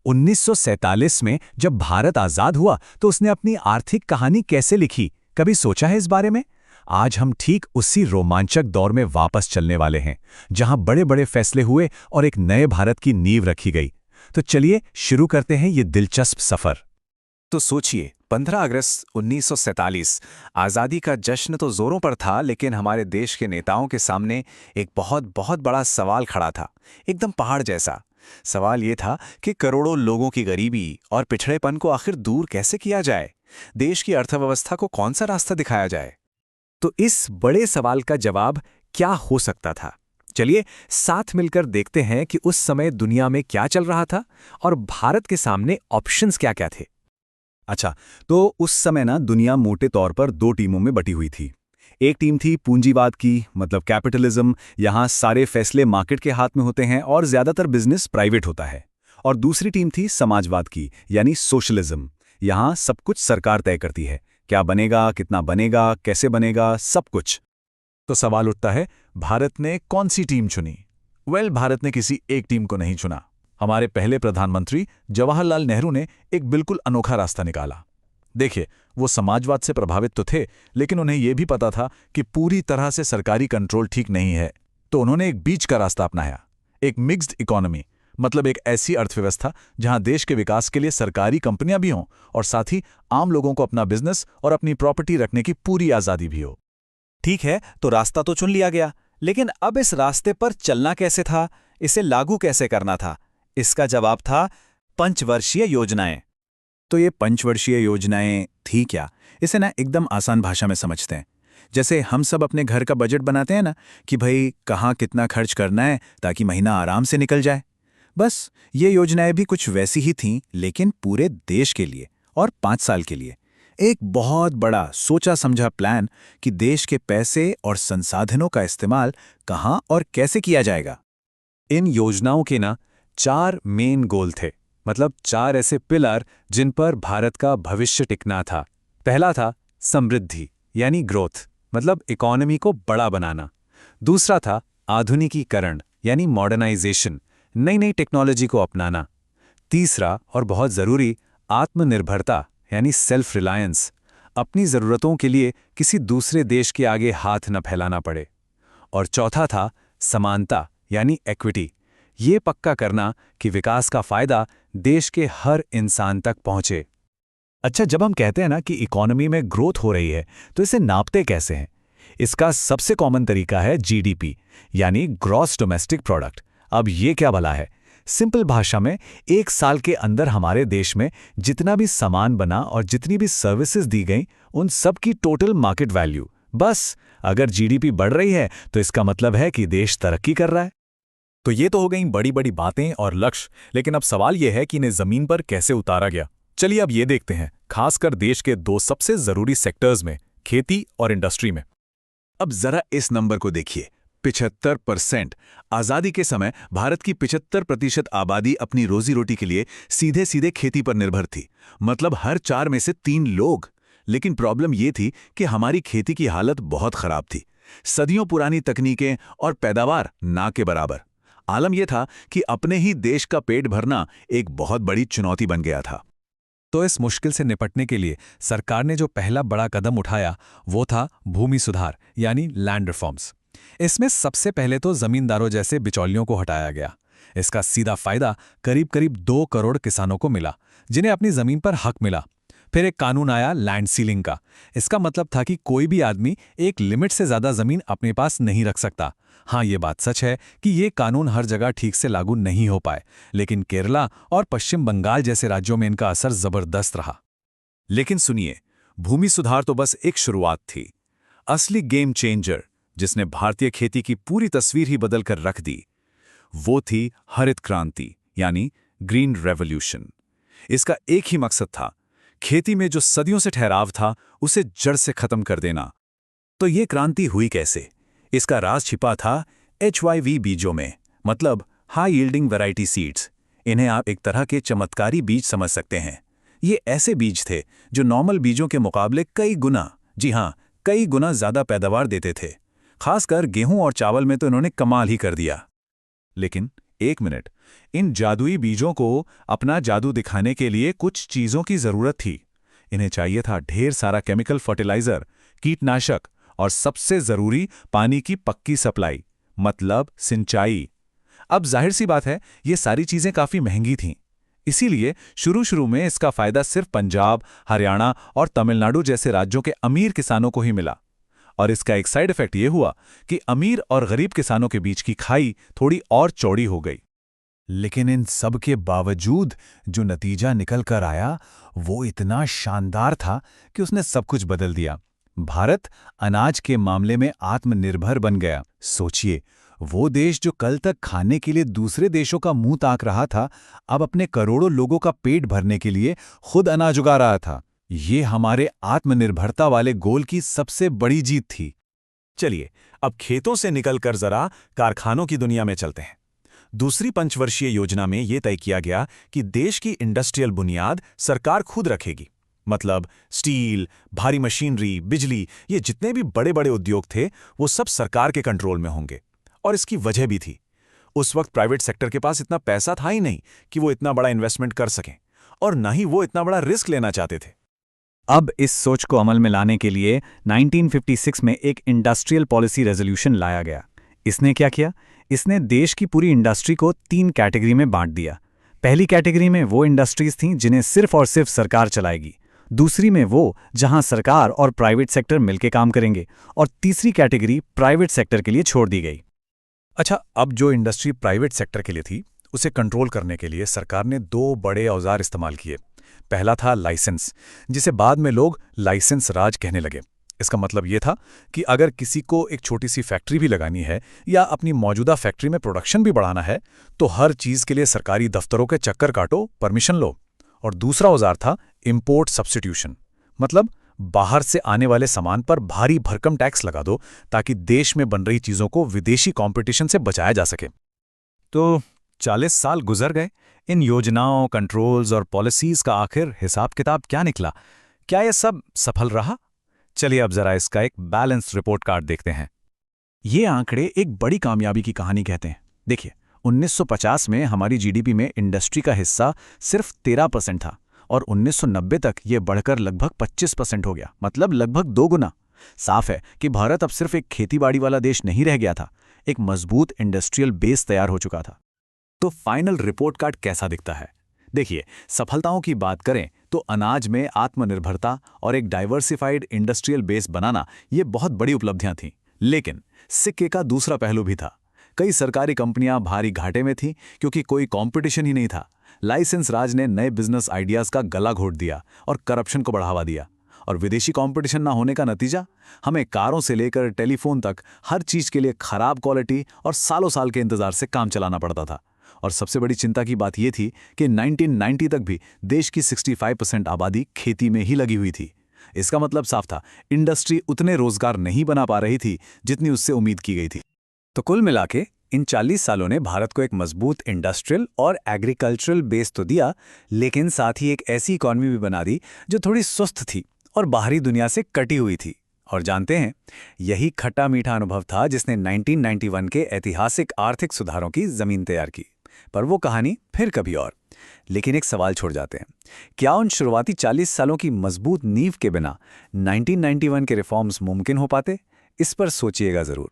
1947 में जब भारत आजाद हुआ तो उसने अपनी आर्थिक कहानी कैसे लिखी, कभी सोचा है इस बारे में? आज हम ठीक उसी रोमांचक दौर में वापस चलने वाले हैं, जहां बड़े बड़े फैसले हुए और एक नए भारत की नींव रखी गई। तो चलिए शुरू करते हैं ये दिलचस्प सफर। तो सोचिए, 15 अगस्त 1947 आज़ादी का जश्न तो जोरों पर था, लेकिन हमारे देश के नेताओं के सामने एक बहुत बहुत बड़ा सवाल खड़ा था, एकदम पहाड़ जैसा। सवाल ये था कि करोड़ों लोगों की गरीबी और पिछड़ेपन को आखिर दूर कैसे किया जाए, देश की अर्थव्यवस्था को कौन सा रास्ता दिखाया जाए। तो इस बड़े सवाल का जवाब क्या हो सकता था? चलिए साथ मिलकर देखते हैं कि उस समय दुनिया में क्या चल रहा था और भारत के सामने ऑप्शंस क्या-क्या थे। अच्छा, तो उस समय ना दुनिया मोटे तौर पर दो टीमों में बटी हुई थी। एक टीम थी पूंजीवाद की, मतलब कैपिटलिज्म, यहाँ सारे फैसले मार्केट के हाथ में होते हैं और ज्यादातर बिजनेस प्राइवेट होता है। और दूसरी टीम थी समाजवाद की, यानी सोशलिज्म। यहाँ सब कुछ सरकार तय करती है, क्या बनेगा, कितना बनेगा, कैसे बनेगा, सब कुछ। तो सवाल उठता है, भारत ने कौन सी टीम चुनी? भारत ने किसी एक टीम को नहीं चुना। हमारे पहले प्रधानमंत्री जवाहरलाल नेहरू ने एक बिल्कुल अनोखा रास्ता निकाला। देखिए, वो समाजवाद से प्रभावित तो थे, लेकिन उन्हें यह भी पता था कि पूरी तरह से सरकारी कंट्रोल ठीक नहीं है। तो उन्होंने एक बीच का रास्ता अपनाया, एक मिक्स्ड इकोनॉमी, मतलब एक ऐसी अर्थव्यवस्था जहां देश के विकास के लिए सरकारी कंपनियां भी हों और साथ ही आम लोगों को अपना बिजनेस और अपनी प्रॉपर्टी रखने की पूरी आज़ादी भी हो। ठीक है, तो रास्ता तो चुन लिया गया, लेकिन अब इस रास्ते पर चलना कैसे था, इसे लागू कैसे करना था? इसका जवाब था पंचवर्षीय योजनाएं। तो ये पंचवर्षीय योजनाएं थी क्या? इसे ना एकदम आसान भाषा में समझते हैं। जैसे हम सब अपने घर का बजट बनाते हैं ना, कि भाई कहाँ कितना खर्च करना है ताकि महीना आराम से निकल जाए। बस ये योजनाएं भी कुछ वैसी ही थीं, लेकिन पूरे देश के लिए और 5 साल के लिए। एक बहुत बड़ा सोचा समझा प्लान कि देश के पैसे और संसाधनों का इस्तेमाल कहाँ और कैसे किया जाएगा। इन योजनाओं के ना 4 मेन गोल थे, मतलब 4 ऐसे पिलर जिन पर भारत का भविष्य टिकना था। पहला था समृद्धि, यानी ग्रोथ, मतलब इकोनॉमी को बड़ा बनाना। दूसरा था आधुनिकीकरण, यानी मॉडर्नाइजेशन, नई नई टेक्नोलॉजी को अपनाना। तीसरा और बहुत ज़रूरी, आत्मनिर्भरता, यानी सेल्फ रिलायंस, अपनी ज़रूरतों के लिए किसी दूसरे देश के आगे हाथ न फैलाना पड़े। और चौथा था समानता, यानी इक्विटी, ये पक्का करना कि विकास का फायदा देश के हर इंसान तक पहुंचे। अच्छा, जब हम कहते हैं ना कि इकोनॉमी में ग्रोथ हो रही है, तो इसे नापते कैसे हैं? इसका सबसे कॉमन तरीका है जीडीपी, यानी ग्रॉस डोमेस्टिक प्रोडक्ट। अब ये क्या भला है? सिंपल भाषा में, एक साल के अंदर हमारे देश में जितना भी सामान बना और जितनी भी सर्विसेज दी गई, उन सब की टोटल मार्केट वैल्यू। बस अगर जीडीपी बढ़ रही है तो इसका मतलब है कि देश तरक्की कर रहा है। तो ये तो हो गई बड़ी बड़ी बातें और लक्ष्य, लेकिन अब सवाल यह है कि इन्हें जमीन पर कैसे उतारा गया। चलिए अब ये देखते हैं, खासकर देश के 2 सबसे जरूरी सेक्टर्स में, खेती और इंडस्ट्री में। अब जरा इस नंबर को देखिए, 75%। आजादी के समय भारत की 75% आबादी अपनी रोजी रोटी के लिए सीधे सीधे खेती पर निर्भर थी, मतलब हर 4 में से 3 लोग। लेकिन प्रॉब्लम ये थी कि हमारी खेती की हालत बहुत खराब थी, सदियों पुरानी तकनीकें और पैदावार ना के बराबर। आलम यह था कि अपने ही देश का पेट भरना एक बहुत बड़ी चुनौती बन गया था। तो इस मुश्किल से निपटने के लिए सरकार ने जो पहला बड़ा कदम उठाया वो था भूमि सुधार, यानी लैंड रिफॉर्म्स। इसमें सबसे पहले तो जमींदारों जैसे बिचौलियों को हटाया गया। इसका सीधा फायदा करीब करीब 2 करोड़ किसानों को मिला, जिन्हें अपनी जमीन पर हक मिला। फिर एक कानून आया लैंड सीलिंग का। इसका मतलब था कि कोई भी आदमी एक लिमिट से ज्यादा जमीन अपने पास नहीं रख सकता। हाँ, ये बात सच है कि ये कानून हर जगह ठीक से लागू नहीं हो पाए, लेकिन केरला और पश्चिम बंगाल जैसे राज्यों में इनका असर जबरदस्त रहा। लेकिन सुनिए, भूमि सुधार तो बस एक शुरुआत थी। असली गेम चेंजर, जिसने भारतीय खेती की पूरी तस्वीर ही बदल कर रख दी, वो थी हरित क्रांति, यानी ग्रीन रेवोल्यूशन। इसका एक ही मकसद था, खेती में जो सदियों से ठहराव था उसे जड़ से खत्म कर देना। तो ये क्रांति हुई कैसे? इसका राज छिपा था HYV बीजों में, मतलब हाई यील्डिंग वैरायटी सीड्स। इन्हें आप एक तरह के चमत्कारी बीज समझ सकते हैं। ये ऐसे बीज थे जो नॉर्मल बीजों के मुकाबले कई गुना, जी हाँ, कई गुना ज्यादा पैदावार देते थे। खासकर गेहूं और चावल में तो इन्होंने कमाल ही कर दिया। लेकिन एक मिनट, इन जादुई बीजों को अपना जादू दिखाने के लिए कुछ चीजों की जरूरत थी। इन्हें चाहिए था ढेर सारा केमिकल फर्टिलाइजर, कीटनाशक और सबसे जरूरी पानी की पक्की सप्लाई, मतलब सिंचाई। अब जाहिर सी बात है, ये सारी चीजें काफी महंगी थीं। इसीलिए शुरू में इसका फायदा सिर्फ पंजाब, हरियाणा और तमिलनाडु जैसे राज्यों के अमीर किसानों को ही मिला। और इसका एक साइड इफेक्ट ये हुआ कि अमीर और गरीब किसानों के बीच की खाई थोड़ी और चौड़ी हो गई। लेकिन इन सब के बावजूद जो नतीजा निकल कर आया वो इतना शानदार था कि उसने सब कुछ बदल दिया। भारत अनाज के मामले में आत्मनिर्भर बन गया। सोचिए, वो देश जो कल तक खाने के लिए दूसरे देशों का मुंह ताक रहा था, अब अपने करोड़ों लोगों का पेट भरने के लिए खुद अनाज उगा रहा था। ये हमारे आत्मनिर्भरता वाले गोल की सबसे बड़ी जीत थी। चलिए, अब खेतों से निकलकर जरा कारखानों की दुनिया में चलते हैं। दूसरी पंचवर्षीय योजना में यह तय किया गया कि देश की इंडस्ट्रियल बुनियाद सरकार खुद रखेगी। मतलब स्टील, भारी मशीनरी, बिजली, ये जितने भी बड़े बड़े उद्योग थे वो सब सरकार के कंट्रोल में होंगे। और इसकी वजह भी थी, उस वक्त प्राइवेट सेक्टर के पास इतना पैसा था ही नहीं कि वो इतना बड़ा इन्वेस्टमेंट कर सकें, और न ही वो इतना बड़ा रिस्क लेना चाहते थे। अब इस सोच को अमल में लाने के लिए 1956 में एक इंडस्ट्रियल पॉलिसी रेजोल्यूशन लाया गया। इसने क्या किया? इसने देश की पूरी इंडस्ट्री को 3 कैटेगरी में बांट दिया। पहली कैटेगरी में वो इंडस्ट्रीज थीं जिन्हें सिर्फ और सिर्फ सरकार चलाएगी, दूसरी में वो जहां सरकार और प्राइवेट सेक्टर मिलकर काम करेंगे, और तीसरी कैटेगरी प्राइवेट सेक्टर के लिए छोड़ दी गई। अच्छा, अब जो इंडस्ट्री प्राइवेट सेक्टर के लिए थी, उसे कंट्रोल करने के लिए सरकार ने 2 बड़े औजार इस्तेमाल किए। पहला था लाइसेंस, जिसे बाद में लोग लाइसेंस राज कहने लगे। इसका मतलब ये था कि अगर किसी को एक छोटी सी फैक्ट्री भी लगानी है या अपनी मौजूदा फैक्ट्री में प्रोडक्शन भी बढ़ाना है, तो हर चीज़ के लिए सरकारी दफ्तरों के चक्कर काटो, परमिशन लो। और दूसरा औजार था इंपोर्ट सब्स्टिट्यूशन, मतलब बाहर से आने वाले सामान पर भारी भरकम टैक्स लगा दो ताकि देश में बन रही चीज़ों को विदेशी कॉम्पिटिशन से बचाया जा सके। तो 40 साल गुजर गए। इन योजनाओं, कंट्रोल्स और पॉलिसीज का आखिर हिसाब किताब क्या निकला? क्या यह सब सफल रहा? चलिए अब जरा इसका एक बैलेंस्ड रिपोर्ट कार्ड देखते हैं। ये आंकड़े एक बड़ी कामयाबी की कहानी कहते हैं। देखिए, 1950 में हमारी जीडीपी में इंडस्ट्री का हिस्सा सिर्फ 13% था, और 1990 तक ये बढ़कर लगभग 25% हो गया, मतलब लगभग 2 गुना। साफ है कि भारत अब सिर्फ एक खेतीबाड़ी वाला देश नहीं रह गया था, एक मजबूत इंडस्ट्रियल बेस तैयार हो चुका था। तो फाइनल रिपोर्ट कार्ड कैसा दिखता है? देखिए, सफलताओं की बात करें तो अनाज में आत्मनिर्भरता और एक डाइवर्सिफाइड इंडस्ट्रियल बेस बनाना ये बहुत बड़ी उपलब्धियां थीं। लेकिन सिक्के का दूसरा पहलू भी था। कई सरकारी कंपनियां भारी घाटे में थीं क्योंकि कोई कंपटीशन ही नहीं था। लाइसेंस राज ने नए बिजनेस आइडियाज का गला घोट दिया और करप्शन को बढ़ावा दिया। और विदेशी कंपटीशन ना होने का नतीजा, हमें कारों से लेकर टेलीफोन तक हर चीज के लिए खराब क्वालिटी और सालों साल के इंतजार से काम चलाना पड़ता था। और सबसे बड़ी चिंता की बात यह थी कि 1990 तक भी देश की 65% आबादी खेती में ही लगी हुई थी। इसका मतलब साफ था, इंडस्ट्री उतने रोजगार नहीं बना पा रही थी जितनी उससे उम्मीद की गई थी। तो कुल मिला के इन 40 सालों ने भारत को एक मजबूत इंडस्ट्रियल और एग्रीकल्चरल बेस तो दिया, लेकिन साथ ही एक ऐसी इकॉनमी भी बना दी जो थोड़ी सुस्त थी और बाहरी दुनिया से कटी हुई थी। और जानते हैं, यही खट्टा मीठा अनुभव था जिसने 1991 के ऐतिहासिक आर्थिक सुधारों की जमीन तैयार की। पर वो कहानी फिर कभी और। लेकिन एक सवाल छोड़ जाते हैं, क्या उन शुरुआती 40 सालों की मजबूत नींव के बिना 1991 के रिफॉर्म्स मुमकिन हो पाते? इस पर सोचिएगा जरूर।